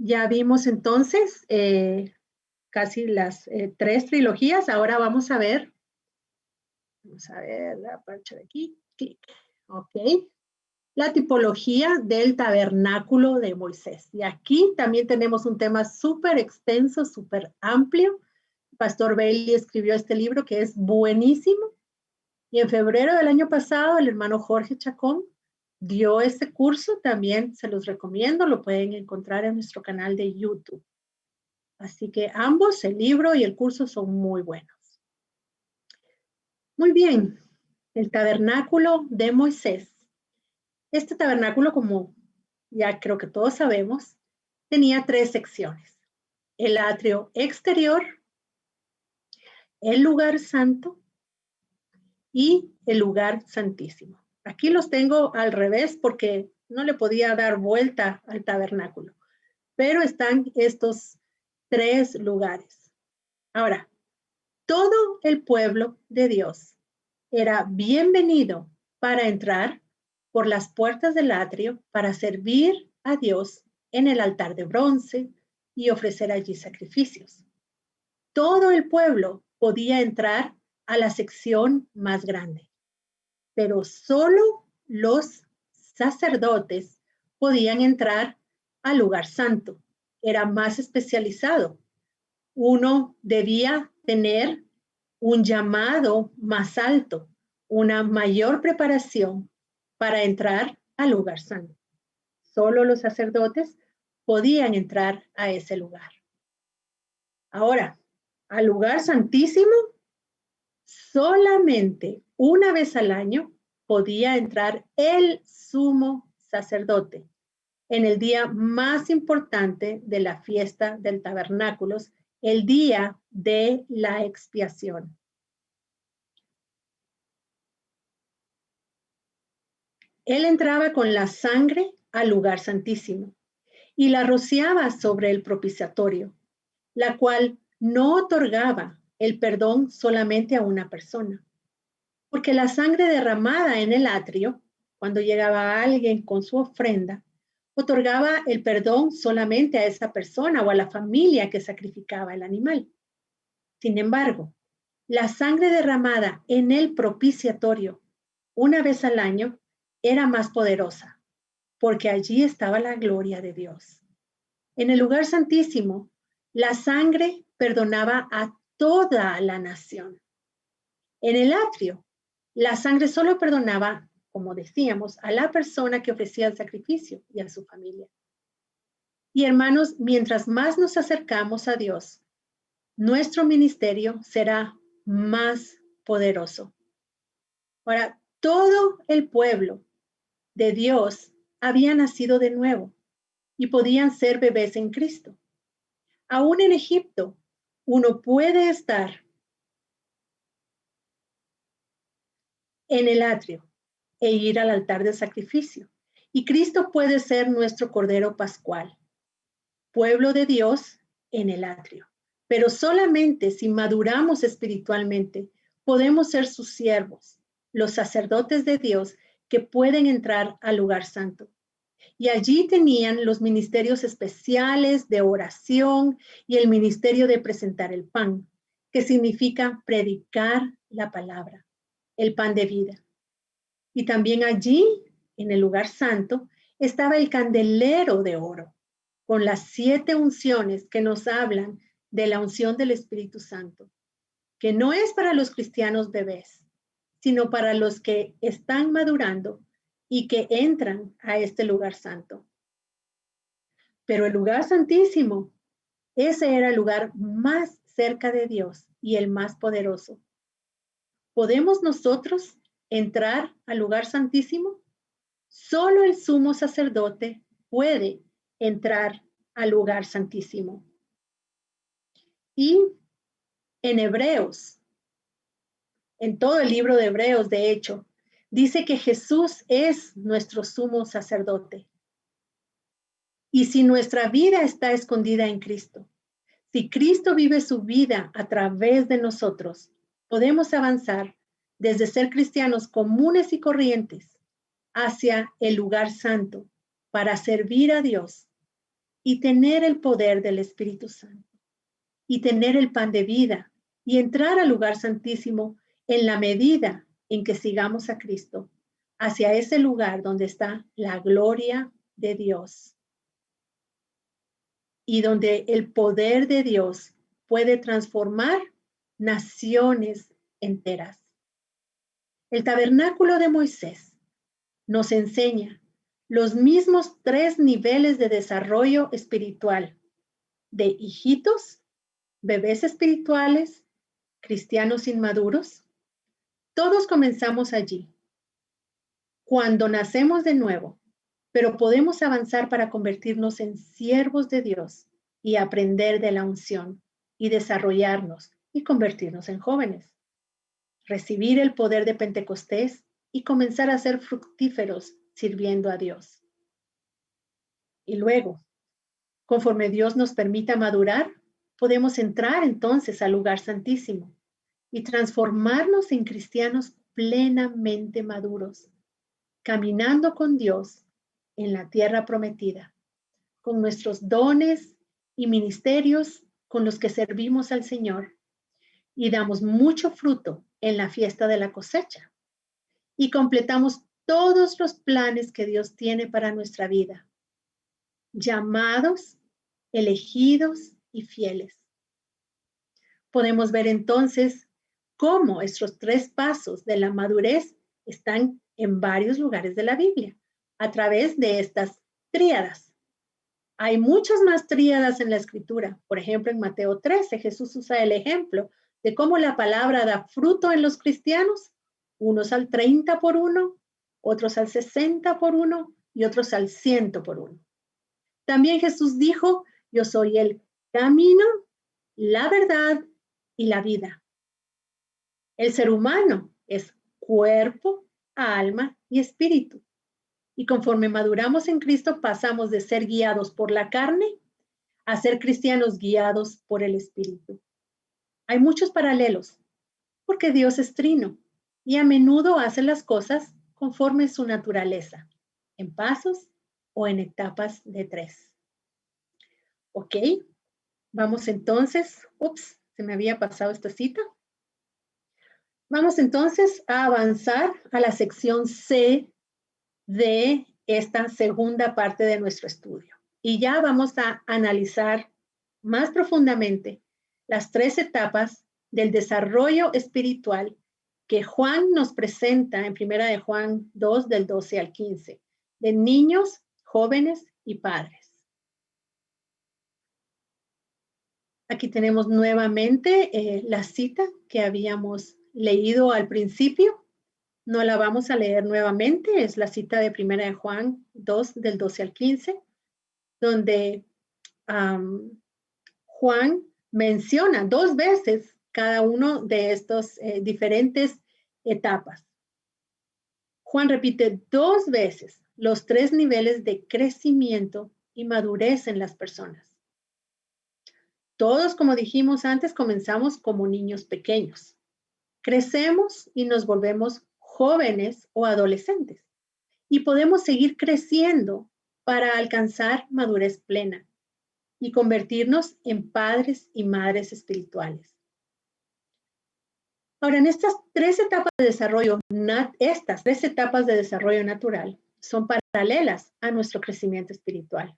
Ya vimos entonces casi las 3 trilogías. Ahora vamos a ver la parte de aquí. Clic. Ok. La tipología del tabernáculo de Moisés. Y aquí también tenemos un tema súper extenso, súper amplio. Pastor Bailey escribió este libro que es buenísimo. Y en febrero del año pasado, el hermano Jorge Chacón dio este curso. También se los recomiendo. Lo pueden encontrar en nuestro canal de YouTube. Así que ambos, el libro y el curso, son muy buenos. Muy bien. El tabernáculo de Moisés. Este tabernáculo, como ya creo que todos sabemos, tenía 3 secciones. El atrio exterior, el lugar santo y el lugar santísimo. Aquí los tengo al revés porque no le podía dar vuelta al tabernáculo, pero están estos 3 lugares. Ahora, todo el pueblo de Dios era bienvenido para entrar por las puertas del atrio para servir a Dios en el altar de bronce y ofrecer allí sacrificios. Todo el pueblo podía entrar a la sección más grande, pero solo los sacerdotes podían entrar al lugar santo. Era más especializado. Uno debía tener un llamado más alto, una mayor preparación para entrar al lugar santo. Solo los sacerdotes podían entrar a ese lugar. Ahora, al lugar santísimo, solamente una vez al año podía entrar el sumo sacerdote en el día más importante de la fiesta del tabernáculos, el día de la expiación. Él entraba con la sangre al lugar santísimo y la rociaba sobre el propiciatorio, la cual no otorgaba el perdón solamente a una persona, porque la sangre derramada en el atrio, cuando llegaba alguien con su ofrenda, otorgaba el perdón solamente a esa persona o a la familia que sacrificaba el animal. Sin embargo, la sangre derramada en el propiciatorio una vez al año era más poderosa, porque allí estaba la gloria de Dios. En el lugar santísimo, la sangre perdonaba a toda la nación. En el atrio, la sangre solo perdonaba, como decíamos, a la persona que ofrecía el sacrificio y a su familia. Y hermanos, mientras más nos acercamos a Dios, nuestro ministerio será más poderoso. Ahora, todo el pueblo de Dios había nacido de nuevo y podían ser bebés en Cristo. Aún en Egipto, uno puede estar en el atrio e ir al altar de sacrificio. Y Cristo puede ser nuestro Cordero Pascual, pueblo de Dios en el atrio. Pero solamente si maduramos espiritualmente, podemos ser sus siervos, los sacerdotes de Dios que pueden entrar al lugar santo. Y allí tenían los ministerios especiales de oración y el ministerio de presentar el pan, que significa predicar la palabra, el pan de vida. Y también allí, en el lugar santo, estaba el candelero de oro, con las 7 unciones que nos hablan de la unción del Espíritu Santo, que no es para los cristianos bebés, sino para los que están madurando y que entran a este lugar santo. Pero el lugar santísimo, ese era el lugar más cerca de Dios y el más poderoso. ¿Podemos nosotros entrar al lugar santísimo? Solo el sumo sacerdote puede entrar al lugar santísimo. Y en Hebreos, en todo el libro de Hebreos, de hecho, dice que Jesús es nuestro sumo sacerdote. Y si nuestra vida está escondida en Cristo, si Cristo vive su vida a través de nosotros, podemos avanzar desde ser cristianos comunes y corrientes hacia el lugar santo para servir a Dios y tener el poder del Espíritu Santo y tener el pan de vida y entrar al lugar santísimo en la medida en que sigamos a Cristo hacia ese lugar donde está la gloria de Dios y donde el poder de Dios puede transformar naciones enteras. El tabernáculo de Moisés nos enseña los mismos 3 niveles de desarrollo espiritual de hijitos, bebés espirituales, cristianos inmaduros. Todos comenzamos allí, cuando nacemos de nuevo, pero podemos avanzar para convertirnos en siervos de Dios y aprender de la unción y desarrollarnos y convertirnos en jóvenes. Recibir el poder de Pentecostés y comenzar a ser fructíferos sirviendo a Dios. Y luego, conforme Dios nos permita madurar, podemos entrar entonces al lugar santísimo y transformarnos en cristianos plenamente maduros, caminando con Dios en la tierra prometida, con nuestros dones y ministerios con los que servimos al Señor y damos mucho fruto en la fiesta de la cosecha y completamos todos los planes que Dios tiene para nuestra vida, llamados, elegidos y fieles. Podemos ver entonces cómo estos 3 pasos de la madurez están en varios lugares de la Biblia, a través de estas tríadas. Hay muchas más tríadas en la Escritura. Por ejemplo, en Mateo 13, Jesús usa el ejemplo de cómo la palabra da fruto en los cristianos, unos al 30 por 1, otros al 60 por 1 y otros al 100 por 1. También Jesús dijo, yo soy el camino, la verdad y la vida. El ser humano es cuerpo, alma y espíritu. Y conforme maduramos en Cristo, pasamos de ser guiados por la carne a ser cristianos guiados por el Espíritu. Hay muchos paralelos, porque Dios es trino y a menudo hace las cosas conforme su naturaleza, en pasos o en etapas de 3. Ok, vamos entonces, se me había pasado esta cita. Vamos entonces a avanzar a la sección C de esta segunda parte de nuestro estudio. Y ya vamos a analizar más profundamente las 3 etapas del desarrollo espiritual que Juan nos presenta en Primera de Juan 2, del 12 al 15, de niños, jóvenes y padres. Aquí tenemos nuevamente la cita que habíamos leído al principio. No la vamos a leer nuevamente, es la cita de Primera de Juan 2, del 12 al 15, donde Juan menciona 2 veces cada uno de estos diferentes etapas. Juan repite 2 veces los 3 niveles de crecimiento y madurez en las personas. Todos, como dijimos antes, comenzamos como niños pequeños. Crecemos y nos volvemos jóvenes o adolescentes y podemos seguir creciendo para alcanzar madurez plena y convertirnos en padres y madres espirituales. Ahora, en estas 3 etapas de desarrollo, estas 3 etapas de desarrollo natural son paralelas a nuestro crecimiento espiritual.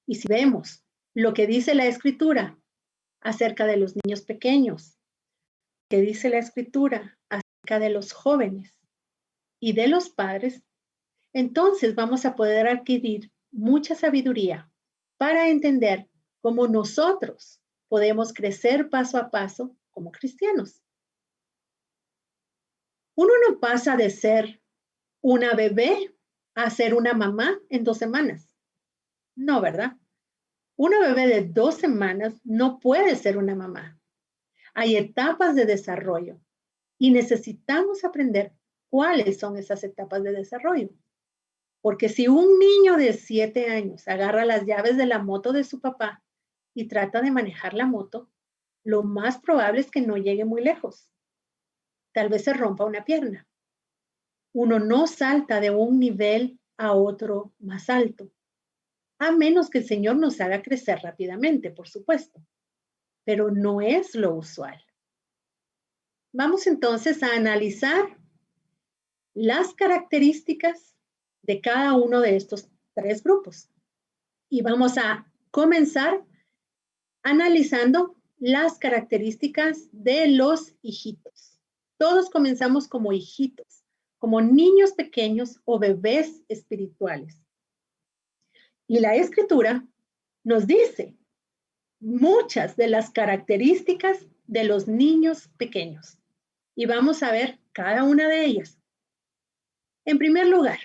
Y si vemos lo que dice la Escritura acerca de los niños pequeños, que dice la Escritura acerca de los jóvenes y de los padres, entonces vamos a poder adquirir mucha sabiduría para entender cómo nosotros podemos crecer paso a paso como cristianos. Uno no pasa de ser una bebé a ser una mamá en 2 semanas. No, ¿verdad? Una bebé de 2 semanas no puede ser una mamá. Hay etapas de desarrollo y necesitamos aprender cuáles son esas etapas de desarrollo. Porque si un niño de 7 años agarra las llaves de la moto de su papá y trata de manejar la moto, lo más probable es que no llegue muy lejos. Tal vez se rompa una pierna. Uno no salta de un nivel a otro más alto. a menos que el Señor nos haga crecer rápidamente, por supuesto, pero no es lo usual. Vamos entonces a analizar las características de cada uno de estos tres grupos. Y vamos a comenzar analizando las características de los hijitos. Todos comenzamos como hijitos, como niños pequeños o bebés espirituales. Y la Escritura nos dice muchas de las características de los niños pequeños. Y vamos a ver cada una de ellas. En primer lugar,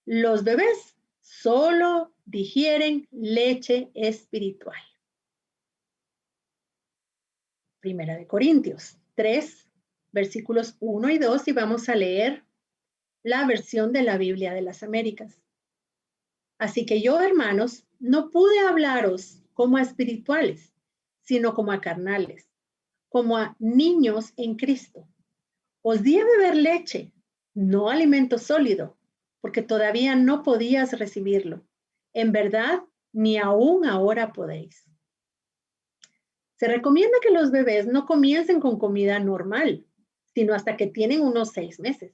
los bebés solo digieren leche espiritual. Primera de Corintios 3, versículos 1 y 2, y vamos a leer la versión de la Biblia de las Américas. Así que yo, hermanos, no pude hablaros como a espirituales, sino como a carnales, como a niños en Cristo. Os di a beber leche, no alimento sólido, porque todavía no podías recibirlo. En verdad, ni aún ahora podéis. Se recomienda que los bebés no comiencen con comida normal, sino hasta que tienen unos 6 meses.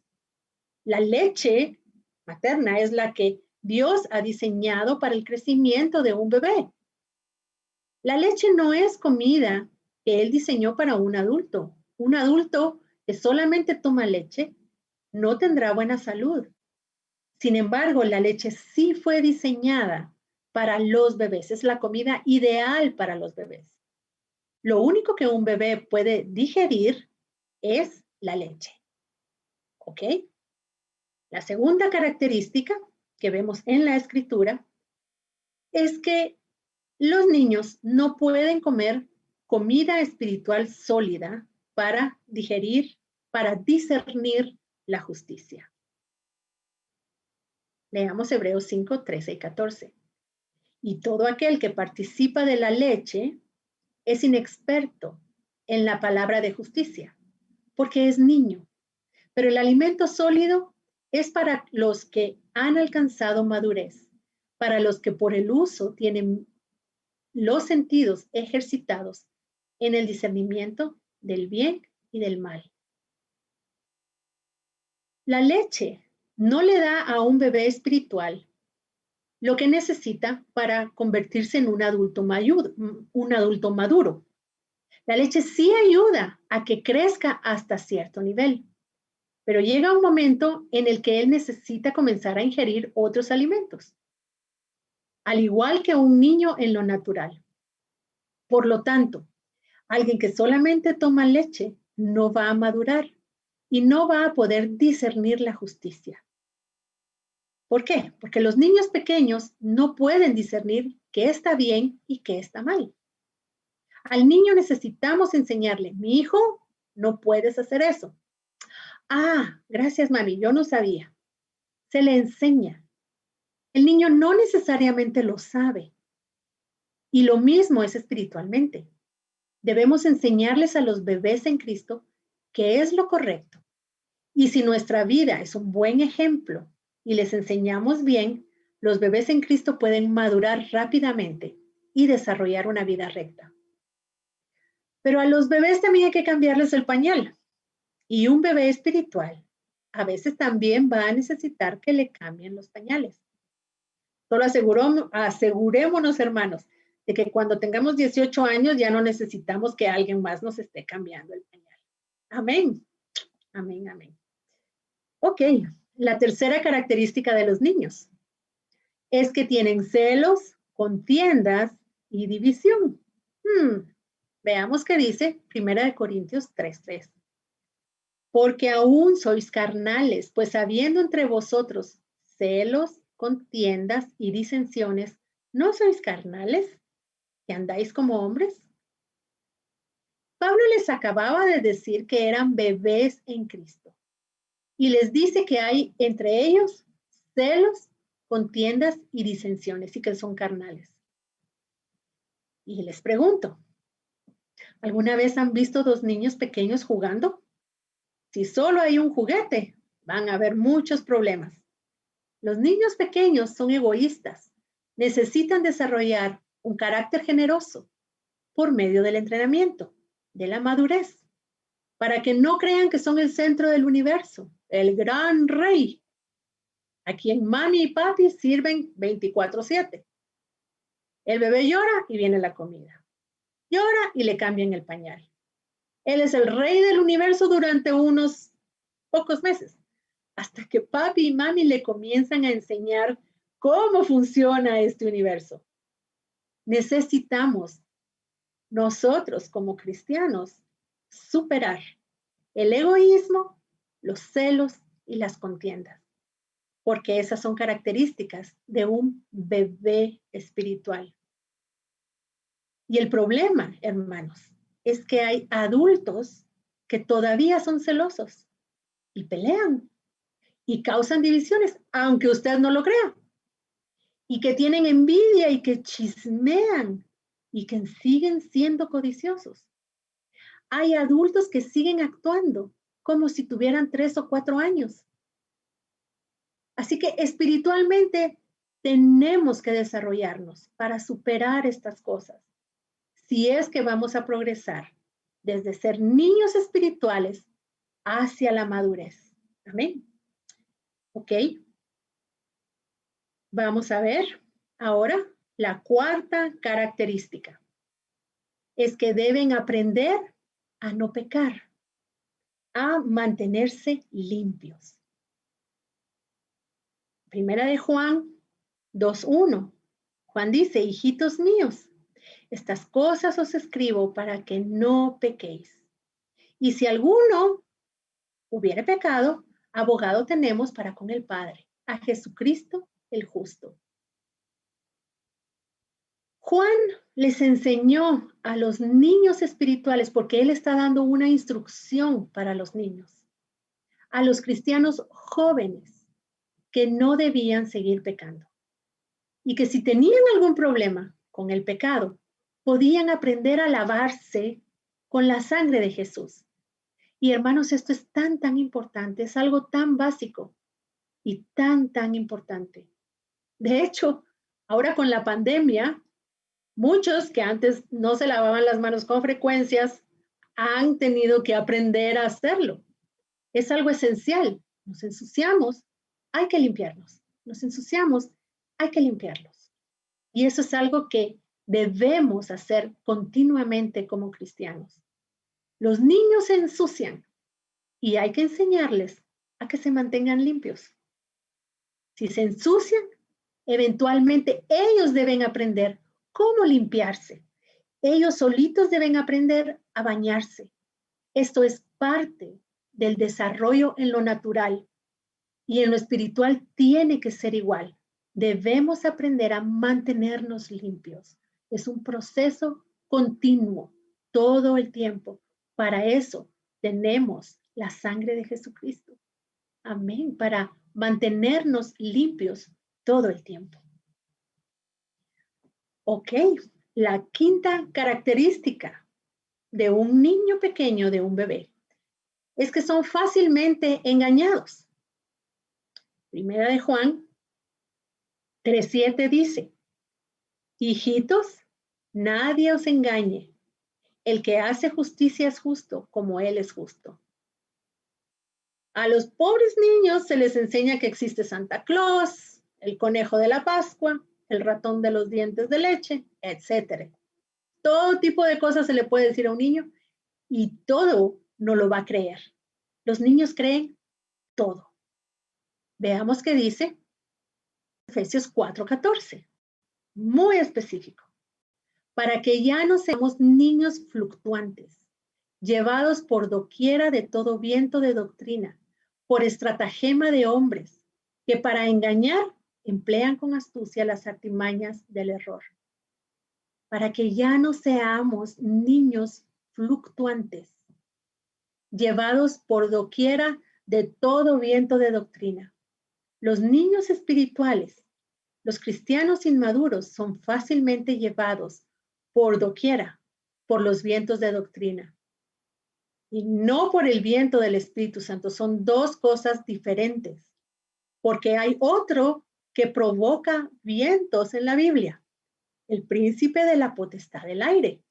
La leche materna es la que Dios ha diseñado para el crecimiento de un bebé. La leche no es comida que Él diseñó para un adulto. Un adulto que solamente toma leche no tendrá buena salud. Sin embargo, la leche sí fue diseñada para los bebés. Es la comida ideal para los bebés. Lo único que un bebé puede digerir es la leche. ¿Ok? La segunda característica que vemos en la Escritura es que los niños no pueden comer comida espiritual sólida para digerir, para discernir la justicia. Leamos Hebreos 5, 13 y 14. Y todo aquel que participa de la leche es inexperto en la palabra de justicia, porque es niño. Pero el alimento sólido es para los que han alcanzado madurez, para los que por el uso tienen los sentidos ejercitados en el discernimiento del bien y del mal. La leche no le da a un bebé espiritual lo que necesita para convertirse en un adulto maduro. La leche sí ayuda a que crezca hasta cierto nivel, pero llega un momento en el que él necesita comenzar a ingerir otros alimentos, al igual que un niño en lo natural. Por lo tanto, alguien que solamente toma leche no va a madurar y no va a poder discernir la justicia. ¿Por qué? Porque los niños pequeños no pueden discernir qué está bien y qué está mal. Al niño necesitamos enseñarle, mi hijo, no puedes hacer eso. Ah, gracias, mami, yo no sabía. Se le enseña. El niño no necesariamente lo sabe. Y lo mismo es espiritualmente. Debemos enseñarles a los bebés en Cristo qué es lo correcto. Y si nuestra vida es un buen ejemplo y les enseñamos bien, los bebés en Cristo pueden madurar rápidamente y desarrollar una vida recta. Pero a los bebés también hay que cambiarles el pañal. Y un bebé espiritual a veces también va a necesitar que le cambien los pañales. Solo asegurémonos, hermanos, de que cuando tengamos 18 años ya no necesitamos que alguien más nos esté cambiando el pañal. Amén. Amén, amén. Ok, la tercera característica de los niños es que tienen celos, contiendas y división. Veamos qué dice 1 Corintios 3:3. Porque aún sois carnales, pues habiendo entre vosotros celos, contiendas y disensiones, ¿no sois carnales? ¿Que andáis como hombres? Pablo les acababa de decir que eran bebés en Cristo y les dice que hay entre ellos celos, contiendas y disensiones y que son carnales. Y les pregunto, ¿alguna vez han visto dos niños pequeños jugando? Si solo hay un juguete, van a haber muchos problemas. Los niños pequeños son egoístas, necesitan desarrollar un carácter generoso por medio del entrenamiento, de la madurez, para que no crean que son el centro del universo, el gran rey, a quien mami y papi sirven 24/7. El bebé llora y viene la comida. Llora y le cambian el pañal. Él es el rey del universo durante unos pocos meses, hasta que papi y mami le comienzan a enseñar cómo funciona este universo. Necesitamos nosotros como cristianos superar el egoísmo, los celos y las contiendas, porque esas son características de un bebé espiritual. Y el problema, hermanos, es que hay adultos que todavía son celosos y pelean y causan divisiones, aunque usted no lo crea, y que tienen envidia y que chismean y que siguen siendo codiciosos. Hay adultos que siguen actuando como si tuvieran 3 o 4 años. Así que espiritualmente tenemos que desarrollarnos para superar estas cosas. Si es que vamos a progresar desde ser niños espirituales hacia la madurez. Amén. Ok. Vamos a ver ahora la cuarta característica. Es que deben aprender a no pecar, a mantenerse limpios. Primera de Juan 2:1. Juan dice, hijitos míos, estas cosas os escribo para que no pequéis. Y si alguno hubiere pecado, abogado tenemos para con el Padre, a Jesucristo el justo. Juan les enseñó a los niños espirituales, porque él está dando una instrucción para los niños, a los cristianos jóvenes, que no debían seguir pecando. Y que si tenían algún problema con el pecado, podían aprender a lavarse con la sangre de Jesús. Y hermanos, esto es tan importante, es algo tan básico y tan importante. De hecho, ahora con la pandemia, muchos que antes no se lavaban las manos con frecuencias han tenido que aprender a hacerlo. Es algo esencial. Nos ensuciamos, hay que limpiarnos. Nos ensuciamos, hay que limpiarlos. Y eso es algo que debemos hacer continuamente como cristianos. Los niños se ensucian y hay que enseñarles a que se mantengan limpios. Si se ensucian, eventualmente ellos deben aprender cómo limpiarse. Ellos solitos deben aprender a bañarse. Esto es parte del desarrollo en lo natural y en lo espiritual tiene que ser igual. Debemos aprender a mantenernos limpios. Es un proceso continuo todo el tiempo. Para eso tenemos la sangre de Jesucristo. Amén. Para mantenernos limpios todo el tiempo. Ok, la quinta característica de un niño pequeño, de un bebé, es que son fácilmente engañados. Primera de Juan 3:7 dice, hijitos, nadie os engañe. El que hace justicia es justo, como él es justo. A los pobres niños se les enseña que existe Santa Claus, el conejo de la Pascua, el ratón de los dientes de leche, etc. Todo tipo de cosas se le puede decir a un niño y todo no lo va a creer. Los niños creen todo. Veamos qué dice Efesios 4:14. Muy específico. Para que ya no seamos niños fluctuantes, llevados por doquiera de todo viento de doctrina, por estratagema de hombres, que para engañar emplean con astucia las artimañas del error. Para que ya no seamos niños fluctuantes, llevados por doquiera de todo viento de doctrina. Los niños espirituales, los cristianos inmaduros, son fácilmente llevados por doquiera, por los vientos de doctrina. Y no por el viento del Espíritu Santo. Son dos cosas diferentes. Porque hay otro que provoca vientos en la Biblia, el príncipe de la potestad del aire.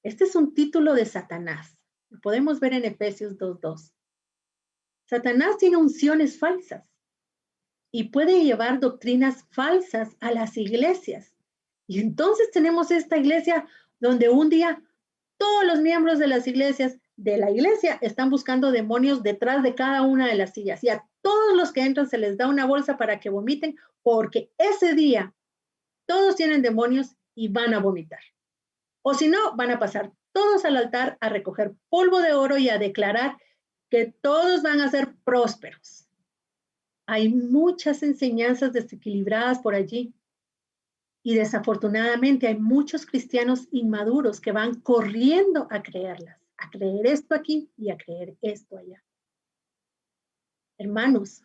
Este es un título de Satanás. Lo podemos ver en Efesios 2:2. Satanás tiene unciones falsas y puede llevar doctrinas falsas a las iglesias. Y entonces tenemos esta iglesia donde un día todos los miembros de las iglesias de la iglesia están buscando demonios detrás de cada una de las sillas. Y a todos los que entran se les da una bolsa para que vomiten, porque ese día todos tienen demonios y van a vomitar. O si no, van a pasar todos al altar a recoger polvo de oro y a declarar que todos van a ser prósperos. Hay muchas enseñanzas desequilibradas por allí. Y desafortunadamente hay muchos cristianos inmaduros que van corriendo a creerlas, a creer esto aquí y a creer esto allá. Hermanos,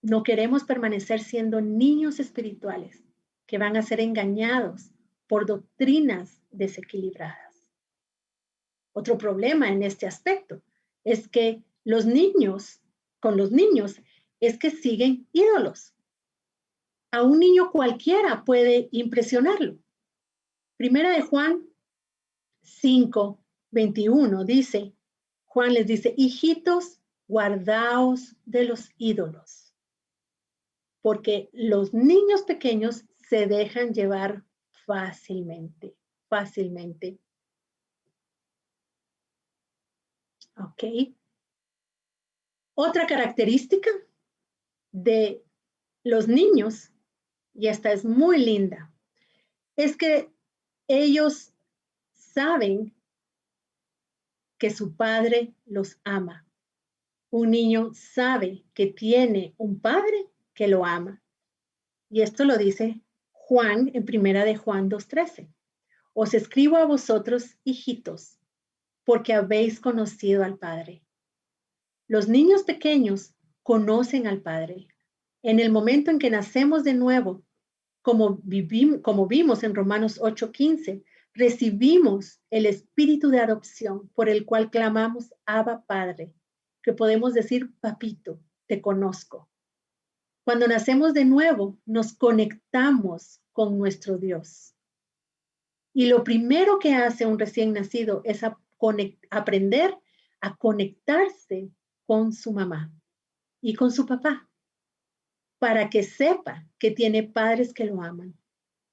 no queremos permanecer siendo niños espirituales que van a ser engañados por doctrinas desequilibradas. Otro problema en este aspecto es que los niños es que siguen ídolos. A un niño cualquiera puede impresionarlo. Primera de Juan 5:21 dice, Juan les dice, hijitos, guardaos de los ídolos, porque los niños pequeños se dejan llevar fácilmente. ¿Ok? Otra característica de los niños, y esta es muy linda, es que ellos saben que su padre los ama. Un niño sabe que tiene un padre que lo ama. Y esto lo dice Juan en primera de Juan 2:13. Os escribo a vosotros, hijitos, porque habéis conocido al Padre. Los niños pequeños conocen al Padre. En el momento en que nacemos de nuevo, como vimos en Romanos 8:15, recibimos el espíritu de adopción por el cual clamamos, Abba Padre, que podemos decir, papito, te conozco. Cuando nacemos de nuevo, nos conectamos con nuestro Dios. Y lo primero que hace un recién nacido es aprender a conectarse con su mamá y con su papá, para que sepa que tiene padres que lo aman.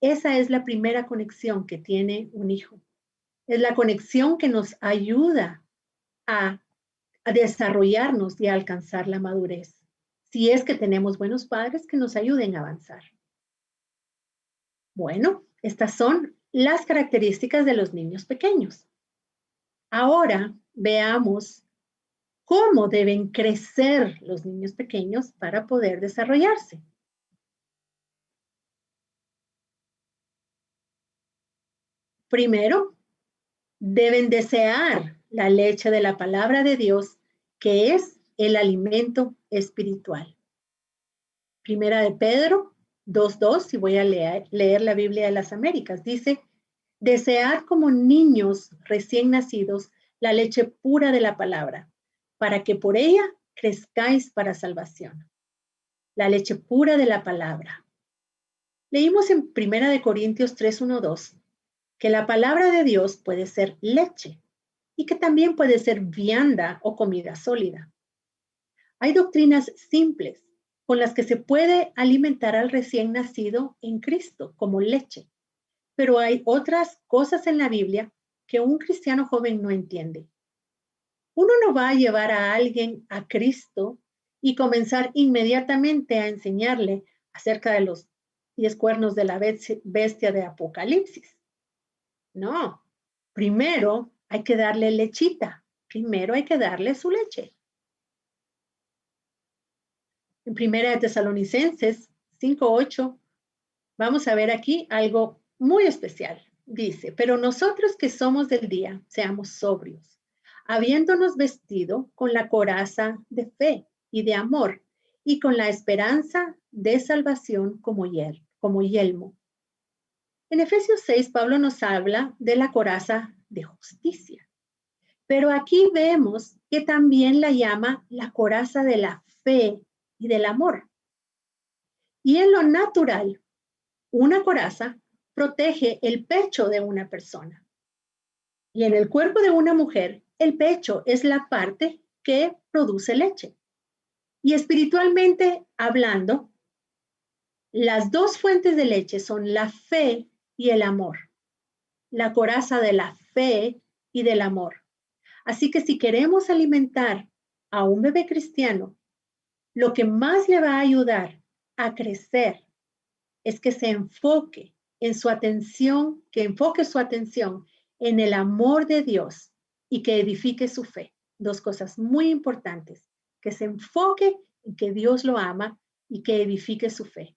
Esa es la primera conexión que tiene un hijo. Es la conexión que nos ayuda a desarrollarnos y a alcanzar la madurez. Si es que tenemos buenos padres que nos ayuden a avanzar. Bueno, estas son las características de los niños pequeños. Ahora veamos cómo deben crecer los niños pequeños para poder desarrollarse. Primero, deben desear la leche de la palabra de Dios, que es el alimento espiritual. Primera de Pedro 2:2, y voy a leer la Biblia de las Américas, dice, desead como niños recién nacidos la leche pura de la palabra, para que por ella crezcáis para salvación. La leche pura de la palabra. Leímos en Primera de Corintios 3:1-2 que la palabra de Dios puede ser leche y que también puede ser vianda o comida sólida. Hay doctrinas simples con las que se puede alimentar al recién nacido en Cristo, como leche, pero hay otras cosas en la Biblia que un cristiano joven no entiende. Uno no va a llevar a alguien a Cristo y comenzar inmediatamente a enseñarle acerca de los 10 cuernos de la bestia de Apocalipsis. No, primero hay que darle lechita, primero hay que darle su leche. En Primera de Tesalonicenses 5:8, vamos a ver aquí algo muy especial. Dice, pero nosotros que somos del día, seamos sobrios, habiéndonos vestido con la coraza de fe y de amor y con la esperanza de salvación como yelmo. En Efesios 6, Pablo nos habla de la coraza de justicia, pero aquí vemos que también la llama la coraza de la fe y del amor. Y en lo natural, una coraza protege el pecho de una persona. Y en el cuerpo de una mujer, el pecho es la parte que produce leche. Y espiritualmente hablando, las dos fuentes de leche son la fe y el amor. La coraza de la fe y del amor. Así que si queremos alimentar a un bebé cristiano, lo que más le va a ayudar a crecer es que se enfoque en su atención, que enfoque su atención en el amor de Dios y que edifique su fe. Dos cosas muy importantes, que se enfoque en que Dios lo ama y que edifique su fe.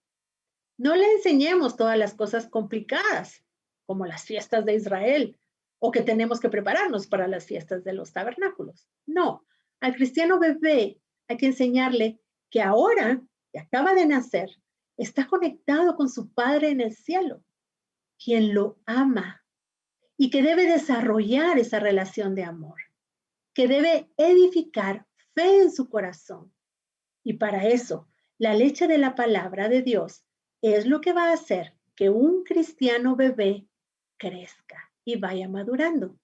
No le enseñemos todas las cosas complicadas, como las fiestas de Israel, o que tenemos que prepararnos para las fiestas de los tabernáculos. No, al cristiano bebé hay que enseñarle que ahora, que acaba de nacer, está conectado con su Padre en el cielo, quien lo ama y que debe desarrollar esa relación de amor, que debe edificar fe en su corazón. Y para eso, la leche de la palabra de Dios es lo que va a hacer que un cristiano bebé crezca y vaya madurando.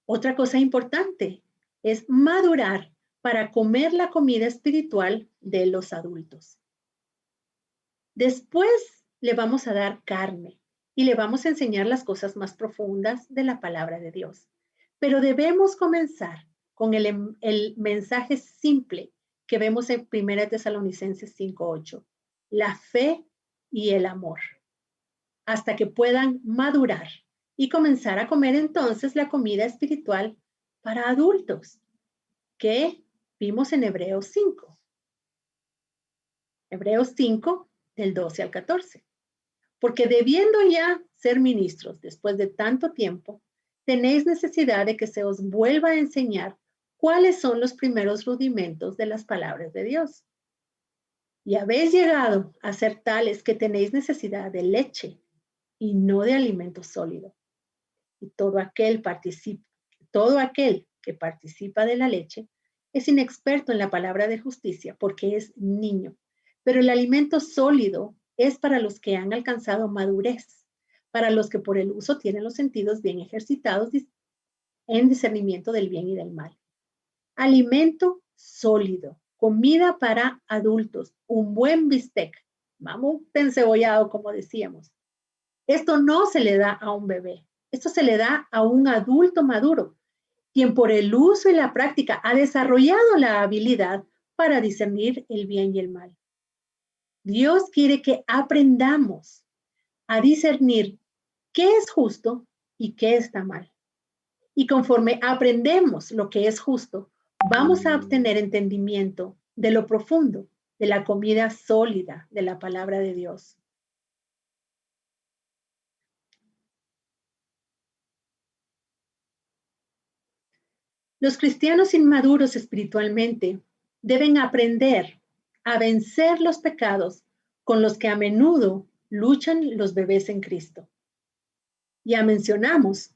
Otra cosa importante es madurar para comer la comida espiritual de los adultos. Después le vamos a dar carne y le vamos a enseñar las cosas más profundas de la palabra de Dios. Pero debemos comenzar con el mensaje simple que vemos en 1 Tesalonicenses 5:8, la fe y el amor, hasta que puedan madurar y comenzar a comer entonces la comida espiritual para adultos, que vimos en Hebreos 5. Hebreos 5, del 12 al 14. Porque debiendo ya ser ministros después de tanto tiempo, tenéis necesidad de que se os vuelva a enseñar cuáles son los primeros rudimentos de las palabras de Dios. Y habéis llegado a ser tales que tenéis necesidad de leche y no de alimento sólido. Y todo aquel que participa de la leche es inexperto en la palabra de justicia porque es niño. Pero el alimento sólido es para los que han alcanzado madurez, para los que por el uso tienen los sentidos bien ejercitados en discernimiento del bien y del mal. Alimento sólido, comida para adultos, un buen bistec, mamut encebollado, como decíamos. Esto no se le da a un bebé, esto se le da a un adulto maduro, quien por el uso y la práctica ha desarrollado la habilidad para discernir el bien y el mal. Dios quiere que aprendamos a discernir qué es justo y qué está mal. Y conforme aprendemos lo que es justo, vamos a obtener entendimiento de lo profundo, de la comida sólida de la palabra de Dios. Los cristianos inmaduros espiritualmente deben aprender a vencer los pecados con los que a menudo luchan los bebés en Cristo. Ya mencionamos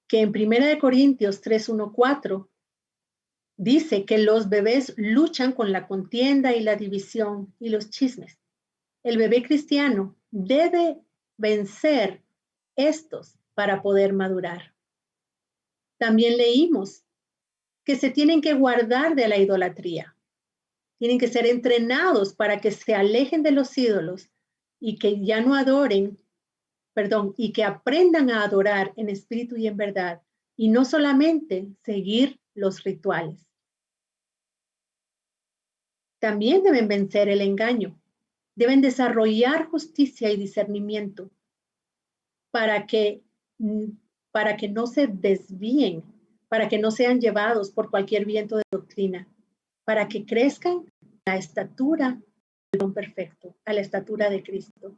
que en 1 Corintios 3:1-4 dice que los bebés luchan con la contienda y la división y los chismes. El bebé cristiano debe vencer estos para poder madurar. También leímos que se tienen que guardar de la idolatría. Tienen que ser entrenados para que se alejen de los ídolos y que ya no adoren, y que aprendan a adorar en espíritu y en verdad, y no solamente seguir los rituales. También deben vencer el engaño. Deben desarrollar justicia y discernimiento para que no se desvíen, para que no sean llevados por cualquier viento de doctrina, para que crezcan a la estatura del don perfecto, a la estatura de Cristo.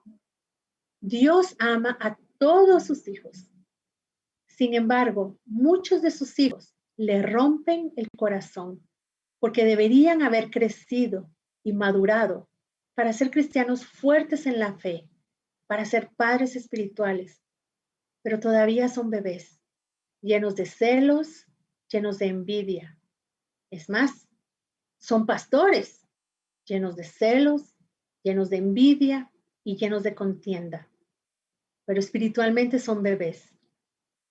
Dios ama a todos sus hijos. Sin embargo, muchos de sus hijos le rompen el corazón porque deberían haber crecido y madurado para ser cristianos fuertes en la fe, para ser padres espirituales, pero todavía son bebés, llenos de celos, llenos de envidia. Es más, son pastores, llenos de celos, llenos de envidia y llenos de contienda. Pero espiritualmente son bebés.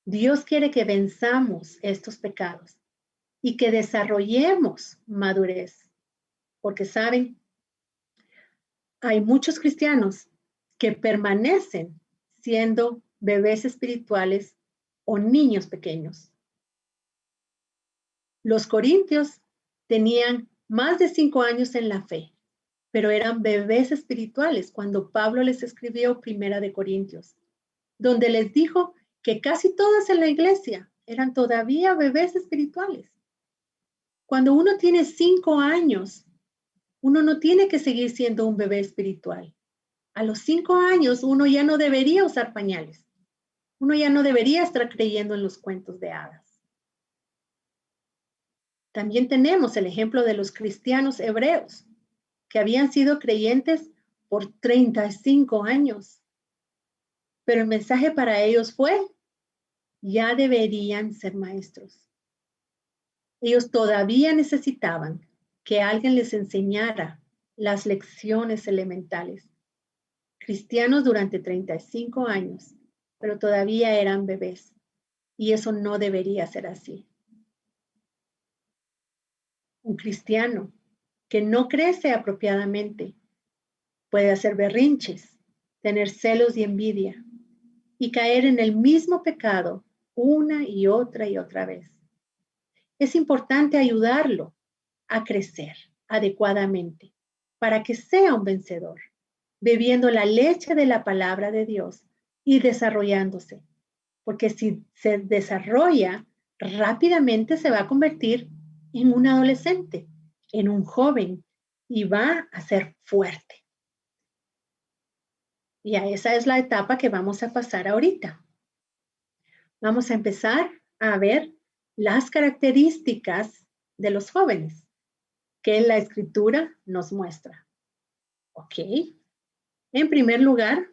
Dios quiere que venzamos estos pecados y que desarrollemos madurez. Porque saben, hay muchos cristianos que permanecen siendo bebés espirituales o niños pequeños. Los corintios tenían más de 5 años en la fe, pero eran bebés espirituales cuando Pablo les escribió Primera de Corintios, donde les dijo que casi todas en la iglesia eran todavía bebés espirituales. Cuando uno tiene 5 años, uno no tiene que seguir siendo un bebé espiritual. A los 5 años uno ya no debería usar pañales. Uno ya no debería estar creyendo en los cuentos de hadas. También tenemos el ejemplo de los cristianos hebreos, que habían sido creyentes por 35 años. Pero el mensaje para ellos fue, ya deberían ser maestros. Ellos todavía necesitaban que alguien les enseñara las lecciones elementales. Cristianos durante 35 años, pero todavía eran bebés. Y eso no debería ser así. Un cristiano que no crece apropiadamente puede hacer berrinches, tener celos y envidia y caer en el mismo pecado una y otra vez. Es importante ayudarlo a crecer adecuadamente para que sea un vencedor, bebiendo la leche de la palabra de Dios y desarrollándose, porque si se desarrolla rápidamente se va a convertir en un adolescente, en un joven y va a ser fuerte. Y a esa es la etapa que vamos a pasar ahorita. Vamos a empezar a ver las características de los jóvenes que la escritura nos muestra. ¿Ok? En primer lugar,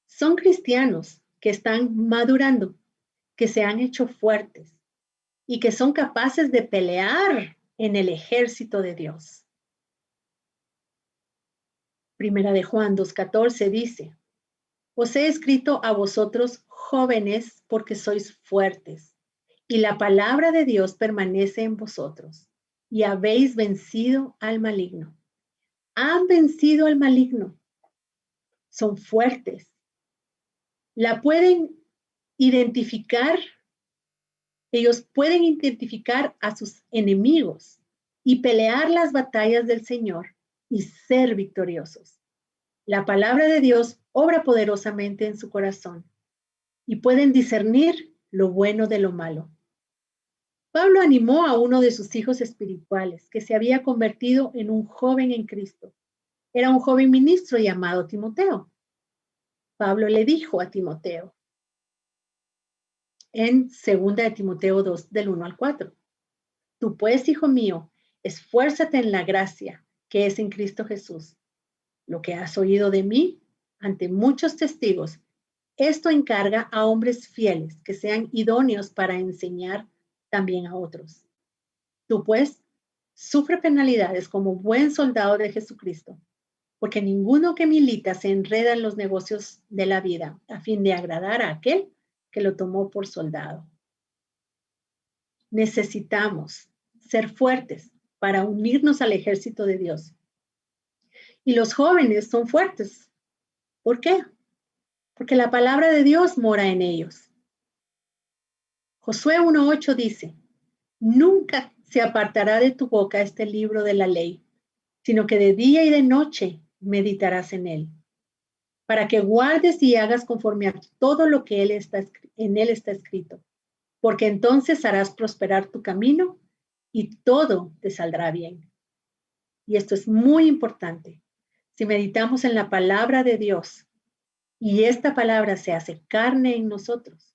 son cristianos que están madurando, que se han hecho fuertes y que son capaces de pelear en el ejército de Dios. Primera de Juan 2:14 dice, os he escrito a vosotros jóvenes porque sois fuertes y la palabra de Dios permanece en vosotros y habéis vencido al maligno. Han vencido al maligno. Son fuertes. La pueden identificar. Ellos pueden identificar a sus enemigos y pelear las batallas del Señor y ser victoriosos. La palabra de Dios obra poderosamente en su corazón y pueden discernir lo bueno de lo malo. Pablo animó a uno de sus hijos espirituales que se había convertido en un joven en Cristo. Era un joven ministro llamado Timoteo. Pablo le dijo a Timoteo, en 2 de Timoteo 2, del 1 al 4. Tú pues, hijo mío, esfuérzate en la gracia que es en Cristo Jesús. Lo que has oído de mí ante muchos testigos, esto encarga a hombres fieles que sean idóneos para enseñar también a otros. Tú pues, sufre penalidades como buen soldado de Jesucristo, porque ninguno que milita se enreda en los negocios de la vida a fin de agradar a aquel que lo tomó por soldado. Necesitamos ser fuertes para unirnos al ejército de Dios. Y los jóvenes son fuertes. ¿Por qué? Porque la palabra de Dios mora en ellos. Josué 1:8 dice, nunca se apartará de tu boca este libro de la ley, sino que de día y de noche meditarás en él, para que guardes y hagas conforme a todo lo que en él está escrito, porque entonces harás prosperar tu camino y todo te saldrá bien. Y esto es muy importante. Si meditamos en la palabra de Dios y esta palabra se hace carne en nosotros,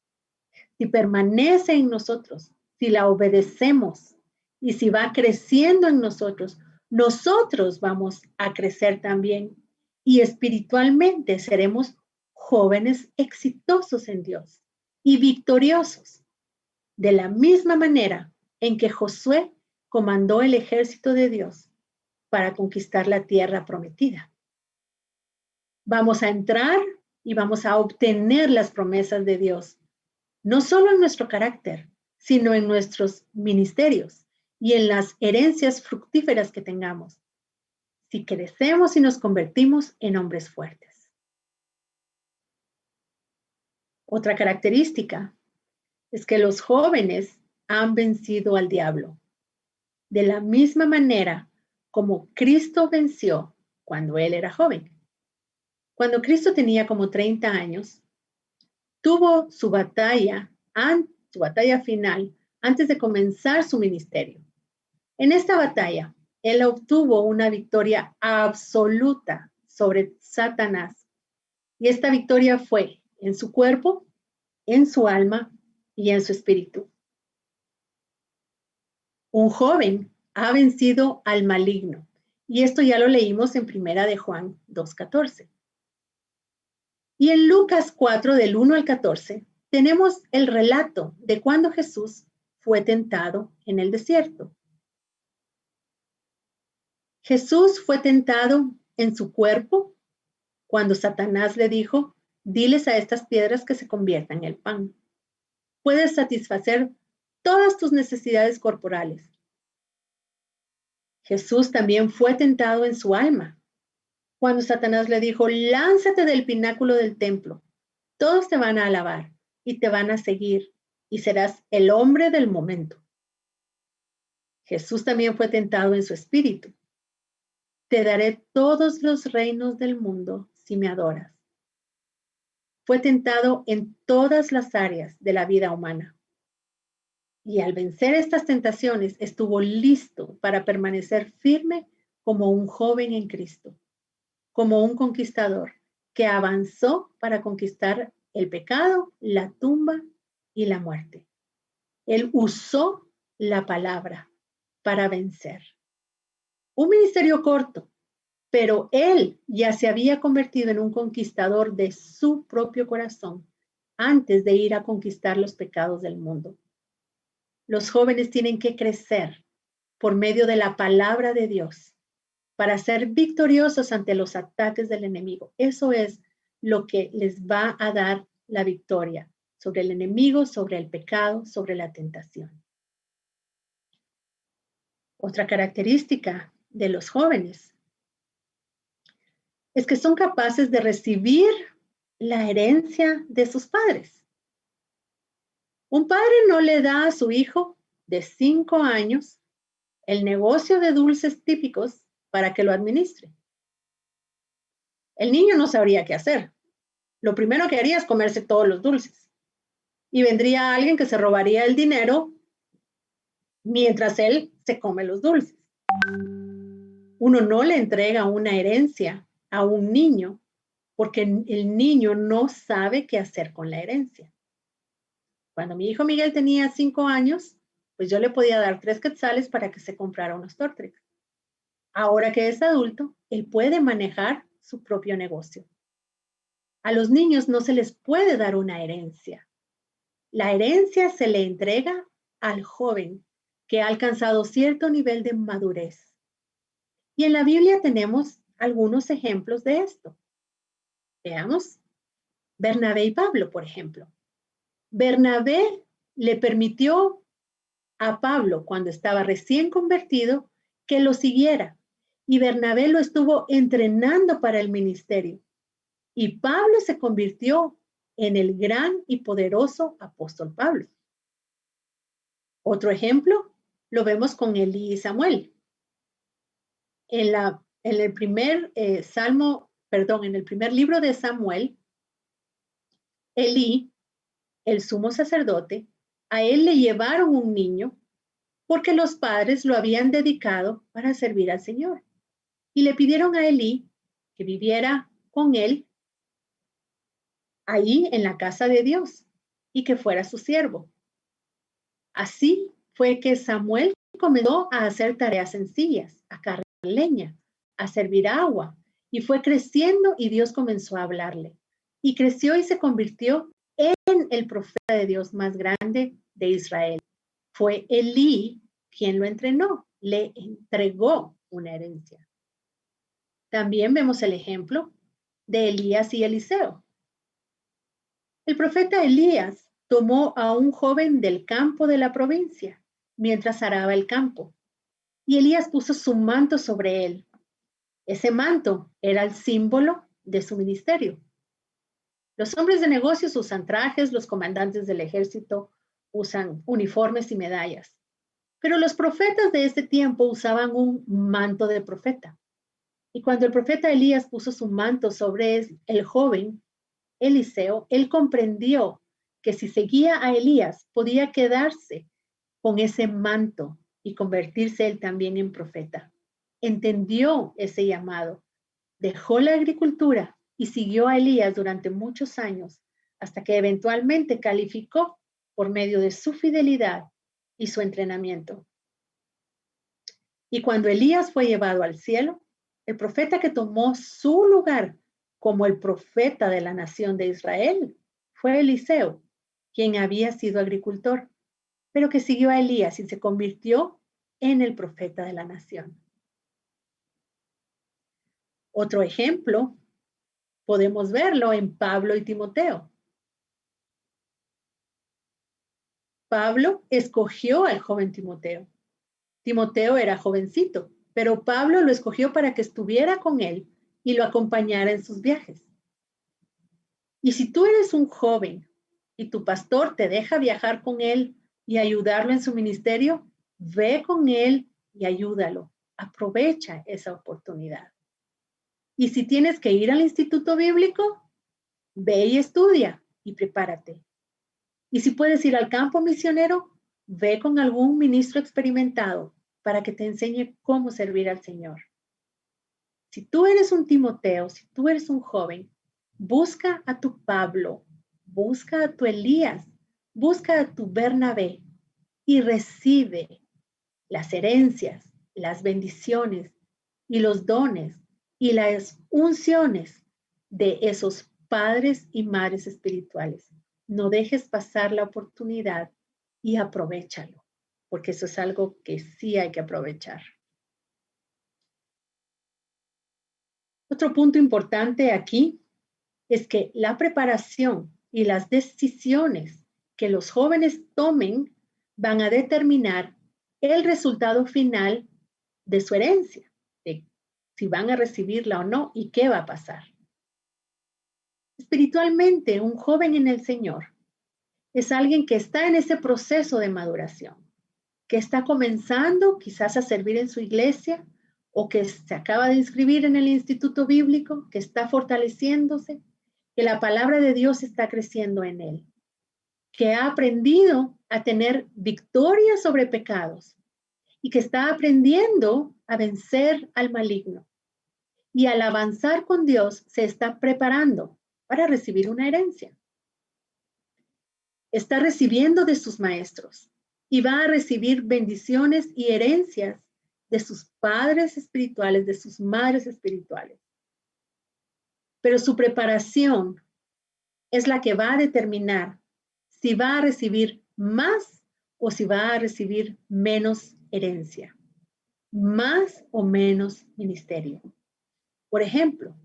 si permanece en nosotros, si la obedecemos y si va creciendo en nosotros, nosotros vamos a crecer también y espiritualmente seremos jóvenes exitosos en Dios y victoriosos. De la misma manera en que Josué comandó el ejército de Dios para conquistar la tierra prometida. Vamos a entrar y vamos a obtener las promesas de Dios, no solo en nuestro carácter, sino en nuestros ministerios y en las herencias fructíferas que tengamos, si crecemos y nos convertimos en hombres fuertes. Otra característica es que los jóvenes han vencido al diablo, de la misma manera como Cristo venció cuando él era joven. Cuando Cristo tenía como 30 años, tuvo su batalla final antes de comenzar su ministerio. En esta batalla, él obtuvo una victoria absoluta sobre Satanás. Y esta victoria fue en su cuerpo, en su alma y en su espíritu. Un joven ha vencido al maligno. Y esto ya lo leímos en 1 de Juan 2:14. Y en Lucas 4, del 1 al 14, tenemos el relato de cuando Jesús fue tentado en el desierto. Jesús fue tentado en su cuerpo cuando Satanás le dijo, diles a estas piedras que se conviertan en pan. Puedes satisfacer todas tus necesidades corporales. Jesús también fue tentado en su alma cuando Satanás le dijo, lánzate del pináculo del templo. Todos te van a alabar y te van a seguir y serás el hombre del momento. Jesús también fue tentado en su espíritu. Te daré todos los reinos del mundo si me adoras. Fue tentado en todas las áreas de la vida humana. Y al vencer estas tentaciones estuvo listo para permanecer firme como un joven en Cristo, como un conquistador que avanzó para conquistar el pecado, la tumba y la muerte. Él usó la palabra para vencer. Un ministerio corto, pero él ya se había convertido en un conquistador de su propio corazón antes de ir a conquistar los pecados del mundo. Los jóvenes tienen que crecer por medio de la palabra de Dios para ser victoriosos ante los ataques del enemigo. Eso es lo que les va a dar la victoria sobre el enemigo, sobre el pecado, sobre la tentación. Otra característica de los jóvenes es que son capaces de recibir la herencia de sus padres. Un padre no le da a su hijo de 5 años el negocio de dulces típicos para que lo administre. El niño no sabría qué hacer. Lo primero que haría es comerse todos los dulces. Y vendría alguien que se robaría el dinero mientras él se come los dulces. Uno no le entrega una herencia a un niño porque el niño no sabe qué hacer con la herencia. Cuando mi hijo Miguel tenía 5 años, pues yo le podía dar 3 quetzales para que se comprara unos Tortrix. Ahora que es adulto, él puede manejar su propio negocio. A los niños no se les puede dar una herencia. La herencia se le entrega al joven que ha alcanzado cierto nivel de madurez. Y en la Biblia tenemos algunos ejemplos de esto. Veamos, Bernabé y Pablo, por ejemplo. Bernabé le permitió a Pablo, cuando estaba recién convertido, que lo siguiera. Y Bernabé lo estuvo entrenando para el ministerio. Y Pablo se convirtió en el gran y poderoso apóstol Pablo. Otro ejemplo lo vemos con Elí y Samuel. En el primer libro de Samuel, Elí, el sumo sacerdote, a él le llevaron un niño porque los padres lo habían dedicado para servir al Señor. Y le pidieron a Elí que viviera con él ahí en la casa de Dios y que fuera su siervo. Así fue que Samuel comenzó a hacer tareas sencillas, a cargar leña, a servir agua, y fue creciendo y Dios comenzó a hablarle. Y creció y se convirtió en el profeta de Dios más grande de Israel. Fue Elí quien lo entrenó, le entregó una herencia. También vemos el ejemplo de Elías y Eliseo. El profeta Elías tomó a un joven del campo de la provincia mientras araba el campo, y Elías puso su manto sobre él. Ese manto era el símbolo de su ministerio. Los hombres de negocios usan trajes, los comandantes del ejército usan uniformes y medallas, pero los profetas de ese tiempo usaban un manto de profeta. Y cuando el profeta Elías puso su manto sobre el joven Eliseo, él comprendió que si seguía a Elías, podía quedarse con ese manto y convertirse él también en profeta. Entendió ese llamado, dejó la agricultura y siguió a Elías durante muchos años, hasta que eventualmente calificó por medio de su fidelidad y su entrenamiento. Y cuando Elías fue llevado al cielo, el profeta que tomó su lugar como el profeta de la nación de Israel fue Eliseo, quien había sido agricultor, pero que siguió a Elías y se convirtió en el profeta de la nación. Otro ejemplo, podemos verlo en Pablo y Timoteo. Pablo escogió al joven Timoteo. Timoteo era jovencito, pero Pablo lo escogió para que estuviera con él y lo acompañara en sus viajes. Y si tú eres un joven y tu pastor te deja viajar con él y ayudarlo en su ministerio, ve con él y ayúdalo. Aprovecha esa oportunidad. Y si tienes que ir al instituto bíblico, ve y estudia y prepárate. Y si puedes ir al campo misionero, ve con algún ministro experimentado para que te enseñe cómo servir al Señor. Si tú eres un Timoteo, si tú eres un joven, busca a tu Pablo, busca a tu Elías, busca a tu Bernabé y recibe las herencias, las bendiciones y los dones y las unciones de esos padres y madres espirituales. No dejes pasar la oportunidad y aprovéchalo, porque eso es algo que sí hay que aprovechar. Otro punto importante aquí es que la preparación y las decisiones que los jóvenes tomen van a determinar el resultado final de su herencia, de si van a recibirla o no y qué va a pasar. Espiritualmente, un joven en el Señor es alguien que está en ese proceso de maduración, que está comenzando quizás a servir en su iglesia o que se acaba de inscribir en el instituto bíblico, que está fortaleciéndose, que la palabra de Dios está creciendo en él, que ha aprendido a tener victoria sobre pecados y que está aprendiendo a vencer al maligno. Y al avanzar con Dios se está preparando para recibir una herencia. Está recibiendo de sus maestros y va a recibir bendiciones y herencias de sus padres espirituales, de sus madres espirituales. Pero su preparación es la que va a determinar si va a recibir más o si va a recibir menos herencia, más o menos ministerio. Por ejemplo,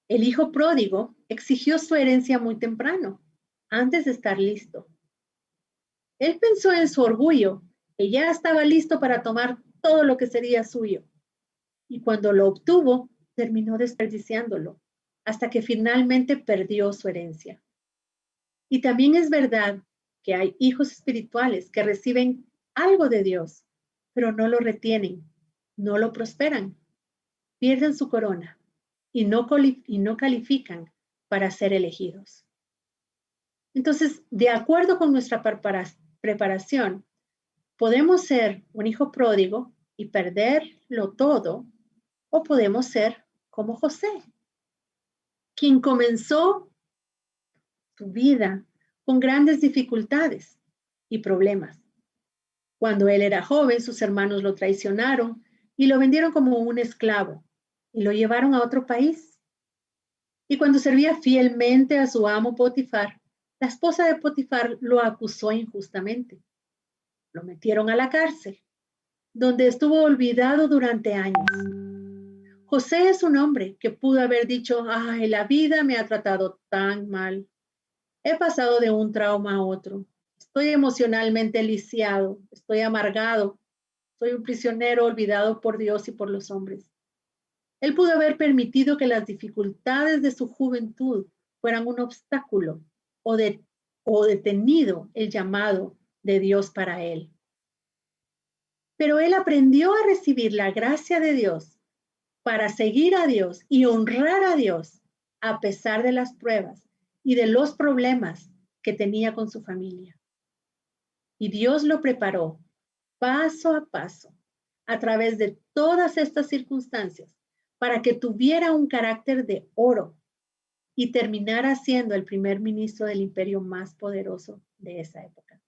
el hijo pródigo exigió su herencia muy temprano, antes de estar listo. Él pensó en su orgullo, que ya estaba listo para tomar todo lo que sería suyo. Y cuando lo obtuvo, terminó desperdiciándolo, hasta que finalmente perdió su herencia. Y también es verdad que hay hijos espirituales que reciben algo de Dios, pero no lo retienen, no lo prosperan, pierden su corona y no califican para ser elegidos. Entonces, de acuerdo con nuestra preparación, podemos ser un hijo pródigo y perderlo todo, o podemos ser como José, quien comenzó su vida con grandes dificultades y problemas. Cuando él era joven, sus hermanos lo traicionaron y lo vendieron como un esclavo y lo llevaron a otro país. Y cuando servía fielmente a su amo Potifar, la esposa de Potifar lo acusó injustamente. Lo metieron a la cárcel, donde estuvo olvidado durante años. José es un hombre que pudo haber dicho, ay, la vida me ha tratado tan mal. He pasado de un trauma a otro. Estoy emocionalmente lisiado, estoy amargado. Soy un prisionero olvidado por Dios y por los hombres. Él pudo haber permitido que las dificultades de su juventud fueran un obstáculo o detenido el llamado de Dios para él. Pero él aprendió a recibir la gracia de Dios para seguir a Dios y honrar a Dios a pesar de las pruebas y de los problemas que tenía con su familia. Y Dios lo preparó paso a paso a través de todas estas circunstancias para que tuviera un carácter de oro y terminara siendo el primer ministro del imperio más poderoso de esa época.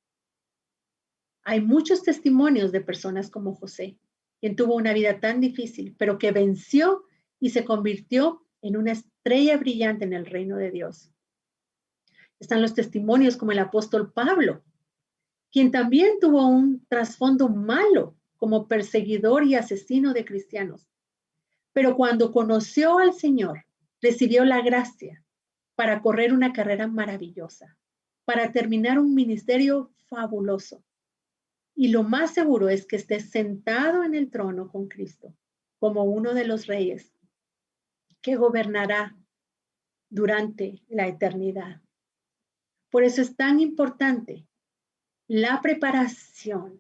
Hay muchos testimonios de personas como José, quien tuvo una vida tan difícil, pero que venció y se convirtió en una estrella brillante en el reino de Dios. Están los testimonios como el apóstol Pablo, quien también tuvo un trasfondo malo como perseguidor y asesino de cristianos. Pero cuando conoció al Señor, recibió la gracia para correr una carrera maravillosa, para terminar un ministerio fabuloso. Y lo más seguro es que esté sentado en el trono con Cristo, como uno de los reyes que gobernará durante la eternidad. Por eso es tan importante la preparación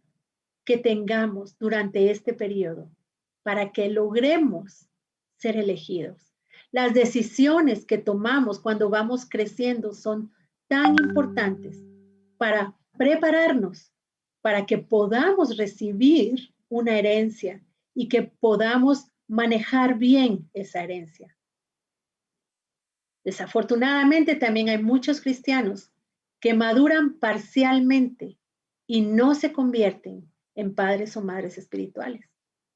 que tengamos durante este periodo para que logremos ser elegidos. Las decisiones que tomamos cuando vamos creciendo son tan importantes para prepararnos para que podamos recibir una herencia y que podamos manejar bien esa herencia. Desafortunadamente, también hay muchos cristianos que maduran parcialmente y no se convierten en padres o madres espirituales.